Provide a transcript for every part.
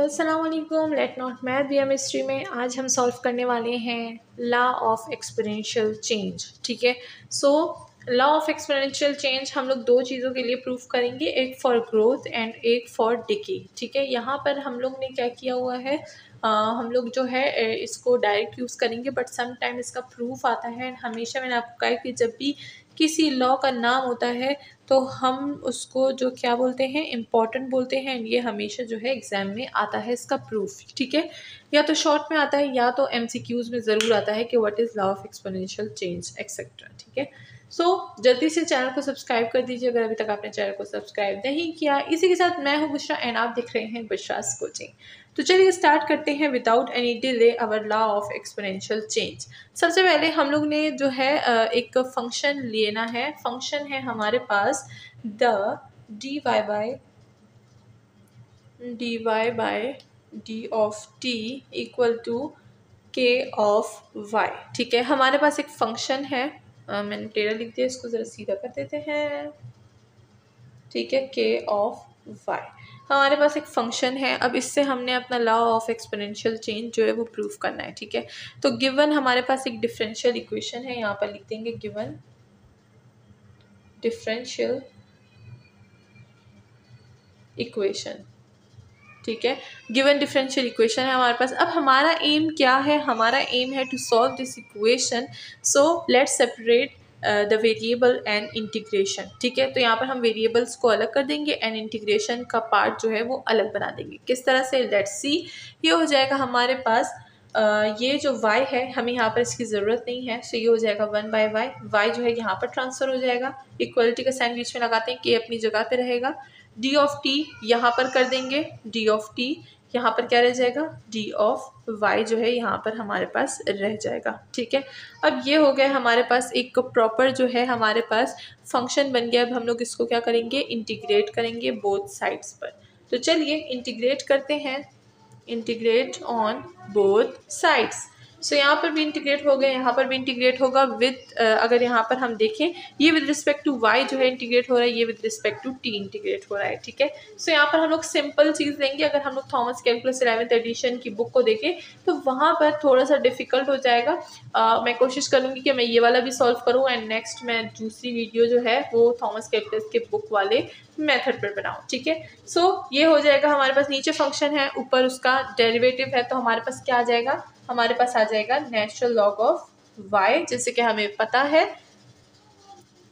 अस्सलाम वालेकुम। Let not math BMhistory में आज हम सॉल्व करने वाले हैं लॉ ऑफ एक्सपोनेंशियल चेंज। ठीक है, so law of exponential change हम लोग दो चीज़ों के लिए प्रूफ करेंगे, एक फॉर ग्रोथ एंड एक फॉर डिके। ठीक है, यहाँ पर हम लोग ने क्या किया हुआ है, हम लोग जो है इसको डायरेक्ट यूज़ करेंगे, बट सम टाइम इसका प्रूफ आता है। एंड हमेशा मैंने आपको कहा कि जब भी किसी लॉ का नाम होता है तो हम उसको जो क्या बोलते हैं, इम्पॉर्टेंट बोलते हैं। ये हमेशा जो है एग्जाम में आता है इसका प्रूफ। ठीक है, या तो शॉर्ट में आता है या तो MCQs में ज़रूर आता है कि what is law of exponential change etcetera. ठीक है, सो जल्दी से चैनल को सब्सक्राइब कर दीजिए अगर अभी तक आपने चैनल को सब्सक्राइब नहीं किया। इसी के साथ मैं हूँ बुशरा एंड आप देख रहे हैं बुशरास कोचिंग। तो चलिए स्टार्ट करते हैं without any delay our law of exponential change. सबसे पहले हम लोग ने जो है एक फंक्शन लेना है। फंक्शन है हमारे पास the dy by d of t equal to k of y। ठीक है, हमारे पास एक फंक्शन है, मैंने टेढ़ा लिख दिया, इसको ज़रा सीधा कर देते हैं। ठीक है, k ऑफ y हमारे पास एक फंक्शन है। अब इससे हमने अपना लॉ ऑफ एक्सपोनेंशियल चेंज जो है वो प्रूफ करना है। ठीक है, तो गिवन हमारे पास एक डिफरेंशियल इक्वेशन है, यहाँ पर लिख देंगे गिवन डिफरेंशियल इक्वेशन। ठीक है, गिवन डिफरेंशियल इक्वेशन है हमारे पास। अब हमारा एम क्या है, हमारा एम है to solve this equation. So let's separate the variable and integration. ठीक है, तो यहाँ पर हम वेरिएबल्स को अलग कर देंगे एंड इंटीग्रेशन का पार्ट जो है वो अलग बना देंगे। किस तरह से, लेट्स सी। ये हो जाएगा हमारे पास ये जो y है हमें यहाँ पर इसकी ज़रूरत नहीं है, सो ये हो जाएगा 1/y। y जो है यहाँ पर ट्रांसफ़र हो जाएगा, इक्वलिटी का साइन बीच में लगाते हैं, k अपनी जगह पे रहेगा। डी ऑफ टी यहाँ पर कर देंगे, डी ऑफ टी यहाँ पर क्या रह जाएगा, डी ऑफ वाई जो है यहाँ पर हमारे पास रह जाएगा। ठीक है, अब ये हो गया हमारे पास एक प्रॉपर जो है हमारे पास फंक्शन बन गया। अब हम लोग इसको क्या करेंगे, इंटीग्रेट करेंगे बोथ साइड्स पर। तो चलिए इंटीग्रेट करते हैं, इंटीग्रेट ऑन बोथ साइड्स। सो यहाँ पर भी इंटीग्रेट हो गए, यहाँ पर भी इंटीग्रेट होगा विद अगर यहाँ पर हम देखें, ये विद रिस्पेक्ट टू y जो है इंटीग्रेट हो रहा है, ये with respect to t integrate हो रहा है। ठीक है, सो यहाँ पर हम लोग सिंपल चीज़ लेंगे। अगर हम लोग थॉमस कैलकुलस 11th एडिशन की बुक को देखें तो वहाँ पर थोड़ा सा डिफिकल्ट हो जाएगा। मैं कोशिश करूँगी कि मैं ये वाला भी सॉल्व करूँ एंड नेक्स्ट मैं दूसरी वीडियो जो है वो थॉमस कैलकुलस के बुक वाले मेथड पर बनाऊँ। ठीक है, सो ये हो जाएगा हमारे पास, नीचे फंक्शन है, ऊपर उसका डेरिवेटिव है, तो हमारे पास क्या आ जाएगा, हमारे पास आ जाएगा नेचुरल लॉग ऑफ y, जैसे कि हमें पता है।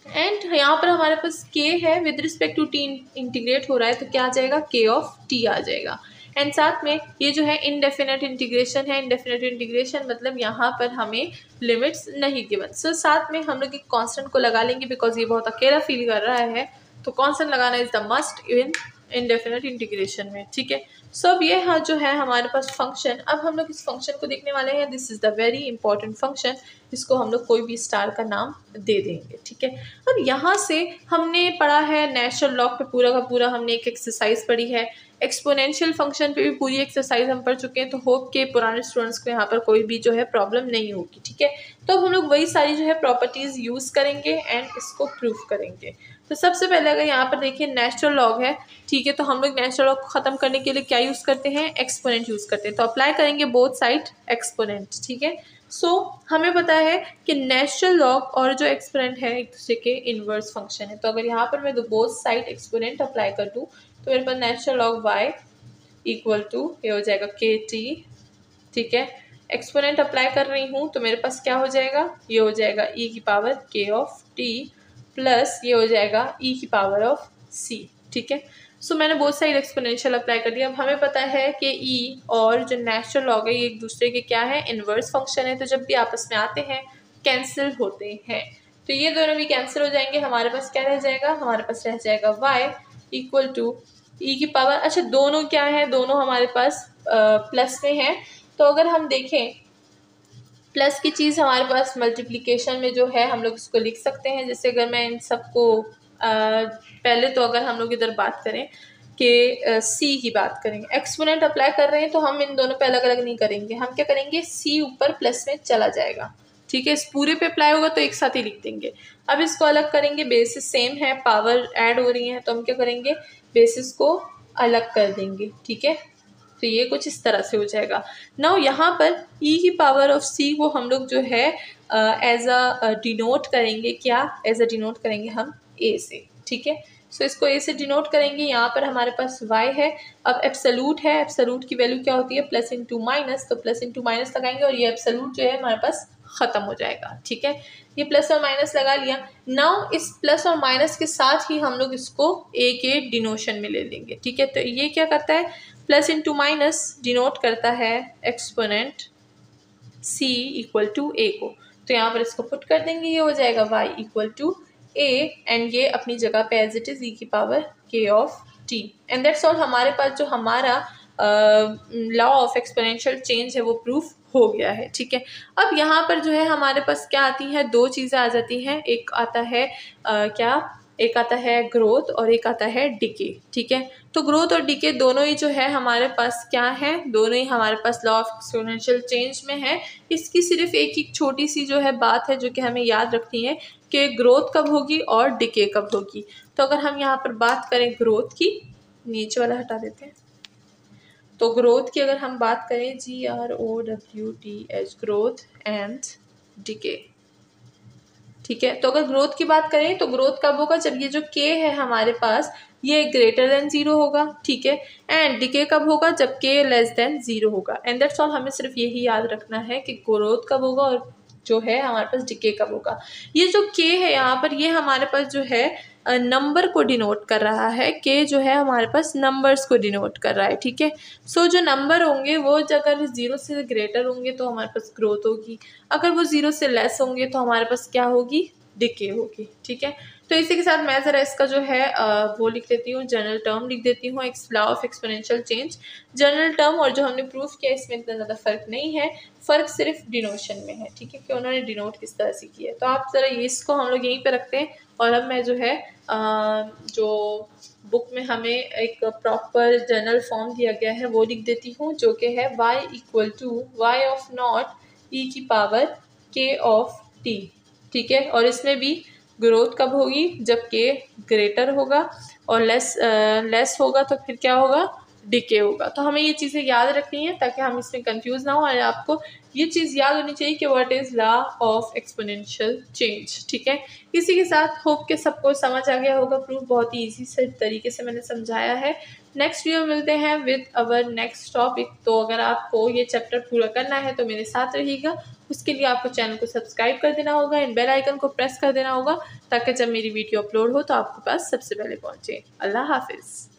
एंड यहाँ पर हमारे पास k है, with respect to t integrate हो रहा है, तो क्या आ जाएगा, k ऑफ t आ जाएगा। एंड साथ में ये जो है इनडेफिनेट इंटीग्रेशन है। इनडेफिनेट इंटीग्रेशन मतलब यहाँ पर हमें लिमिट्स नहीं गिवन। सो साथ में हम लोग एक कांस्टेंट को लगा लेंगे, बिकॉज ये बहुत अकेला फील कर रहा है, तो कांस्टेंट लगाना is the must in indefinite integration में। ठीक है, सो अब ये हाँ जो है हमारे पास फंक्शन। अब हम लोग इस फंक्शन को देखने वाले हैं, this is the very important function, इसको हम लोग कोई भी स्टार का नाम दे देंगे। ठीक है, अब यहाँ से हमने पढ़ा है नेचुरल लॉग पे पूरा का पूरा, हमने एक एक्सरसाइज पढ़ी है। एक्सपोनेंशियल फंक्शन पे भी पूरी एक्सरसाइज हम पढ़ चुके हैं, तो होप के पुराने स्टूडेंट्स को यहाँ पर कोई भी जो है प्रॉब्लम नहीं होगी। ठीक है, तो अब हम लोग वही सारी जो है प्रॉपर्टीज़ यूज़ करेंगे एंड इसको प्रूफ करेंगे। तो सबसे पहले अगर यहाँ पर देखिए नेचुरल लॉग है, ठीक है, तो हम लोग नेचुरल लॉग को ख़त्म करने के लिए क्या यूज़ करते हैं, एक्सपोनेंट यूज़ करते हैं। तो अप्लाई करेंगे बोथ साइड एक्सपोनेंट। ठीक है, सो हमें पता है कि नेचुरल लॉग और जो एक्सपोनेंट है एक दूसरे के इनवर्स फंक्शन है। तो अगर यहाँ पर मैं बोथ साइड एक्सपोनेंट अप्लाई कर दूँ तो मेरे पास natural log y equal to ये हो जाएगा kt। ठीक है, एक्सपोनेंट अप्लाई कर रही हूँ तो मेरे पास क्या हो जाएगा, ये हो जाएगा e की power k of t plus ये हो जाएगा e की पावर ऑफ c। ठीक है, सो मैंने बोथ साइड एक्सपोनेंशियल अप्लाई कर दिया। अब हमें पता है कि e और जो नेचुरल लॉग है ये एक दूसरे के क्या है, इनवर्स फंक्शन है, तो जब भी आपस में आते हैं कैंसिल होते हैं, तो ये दोनों भी कैंसिल हो जाएंगे। हमारे पास क्या रह जाएगा, हमारे पास रह जाएगा y इक्वल टू e की पावर, अच्छा दोनों क्या है, दोनों हमारे पास प्लस में है, तो अगर हम देखें प्लस की चीज़ हमारे पास मल्टीप्लिकेशन में जो है हम लोग इसको लिख सकते हैं। जैसे अगर मैं इन सबको पहले तो अगर हम लोग इधर बात करें कि c की बात करेंगे, एक्सपोनेंट अप्लाई कर रहे हैं तो हम इन दोनों पे अलग अलग नहीं करेंगे, हम क्या करेंगे, c ऊपर प्लस में चला जाएगा। ठीक है, इस पूरे पे अप्लाई होगा तो एक साथ ही लिख देंगे। अब इसको अलग करेंगे, बेसिस सेम है, पावर ऐड हो रही है, तो हम क्या करेंगे, बेसिस को अलग कर देंगे। ठीक है, तो ये कुछ इस तरह से हो जाएगा। नाउ यहाँ पर e की पावर ऑफ c वो हम लोग जो है एज अ डिनोट करेंगे, क्या एज अ डिनोट करेंगे हम a से, ठीक है। सो इसको a से डिनोट करेंगे। यहाँ पर हमारे पास y है। अब एब्सोल्यूट है, एब्सोल्यूट की वैल्यू क्या होती है, प्लस इंटू माइनस, तो प्लस इंटू माइनस लगाएंगे और ये एब्सोल्यूट जो है हमारे पास खत्म हो जाएगा, ठीक है। ये प्लस और माइनस लगा लिया। नाउ इस प्लस और माइनस के साथ ही हम लोग इसको a के डिनोशन में ले लेंगे, ठीक है। तो ये क्या करता है, प्लस इंटू माइनस डिनोट करता है exponent c equal to a को। तो यहाँ पर इसको पुट कर देंगे, ये हो जाएगा y equal to a and ये अपनी जगह पे एज इट इज e की power k of t and that's all. हमारे पास जो हमारा लॉ ऑफ एक्सपोनेंशियल चेंज है वो प्रूफ हो गया है, ठीक है। अब यहाँ पर जो है हमारे पास क्या आती है, दो चीज़ें आ जाती हैं। एक आता है क्या, एक आता है ग्रोथ और एक आता है डिके, ठीक है। तो ग्रोथ और डिके दोनों ही जो है हमारे पास क्या है, दोनों ही हमारे पास लॉ ऑफ एक्सपोनेंशियल चेंज में है। इसकी सिर्फ एक छोटी सी जो है बात है जो कि हमें याद रखनी है कि ग्रोथ कब होगी और डिके कब होगी। तो अगर हम यहाँ पर बात करें ग्रोथ की, नीचे वाला हटा देते हैं, तो ग्रोथ की अगर हम बात करें GROWTH ग्रोथ एंड डिके, ठीक है। तो अगर ग्रोथ की बात करें तो ग्रोथ कब होगा, जब ये जो k है हमारे पास ये ग्रेटर देन 0 होगा, ठीक है। एंड डिके कब होगा, जब k लेस देन 0 होगा। And that's all. हमें सिर्फ यही याद रखना है कि ग्रोथ कब होगा और जो है हमारे पास डिके कब होगा। ये जो k है यहाँ पर ये हमारे पास जो है नंबर को डिनोट कर रहा है, k जो है हमारे पास नंबर्स को डिनोट कर रहा है, ठीक है। सो जो नंबर होंगे वो अगर 0 से ग्रेटर होंगे तो हमारे पास ग्रोथ होगी, अगर वो 0 से लेस होंगे तो हमारे पास क्या होगी, डिके होगी, ठीक है। तो इसी के साथ मैं ज़रा इसका जो है वो लिख देती हूँ, जनरल टर्म लिख देती हूँ, law of exponential change. General term और जो हमने प्रूफ किया इसमें इतना ज़्यादा फ़र्क नहीं है, फ़र्क सिर्फ डिनोशन में है, ठीक है, कि उन्होंने डिनोट किस तरह से किया है। तो आप ज़रा ये इसको हम लोग यहीं पे रखते हैं और अब मैं जो है जो बुक में हमें एक प्रॉपर जनरल फॉर्म दिया गया है वो लिख देती हूँ, जो कि है y equal to y of naught e की पावर k ऑफ t, ठीक है। और इसमें भी ग्रोथ कब होगी, जब k ग्रेटर होगा और लेस होगा तो फिर क्या होगा, डिके होगा। तो हमें ये चीज़ें याद रखनी है ताकि हम इसमें कंफ्यूज ना हो, और आपको ये चीज़ याद होनी चाहिए कि what is law of exponential change, ठीक है। इसी के साथ होप के सबको समझ आ गया होगा, प्रूफ बहुत ही ईजी से तरीके से मैंने समझाया है। नेक्स्ट वीडियो मिलते हैं विद अवर नेक्स्ट टॉपिक। तो अगर आपको ये चैप्टर पूरा करना है तो मेरे साथ रहिएगा, उसके लिए आपको चैनल को सब्सक्राइब कर देना होगा एंड बेल आइकन को प्रेस कर देना होगा ताकि जब मेरी वीडियो अपलोड हो तो आपके पास सबसे पहले पहुँचे। अल्लाह हाफिज़।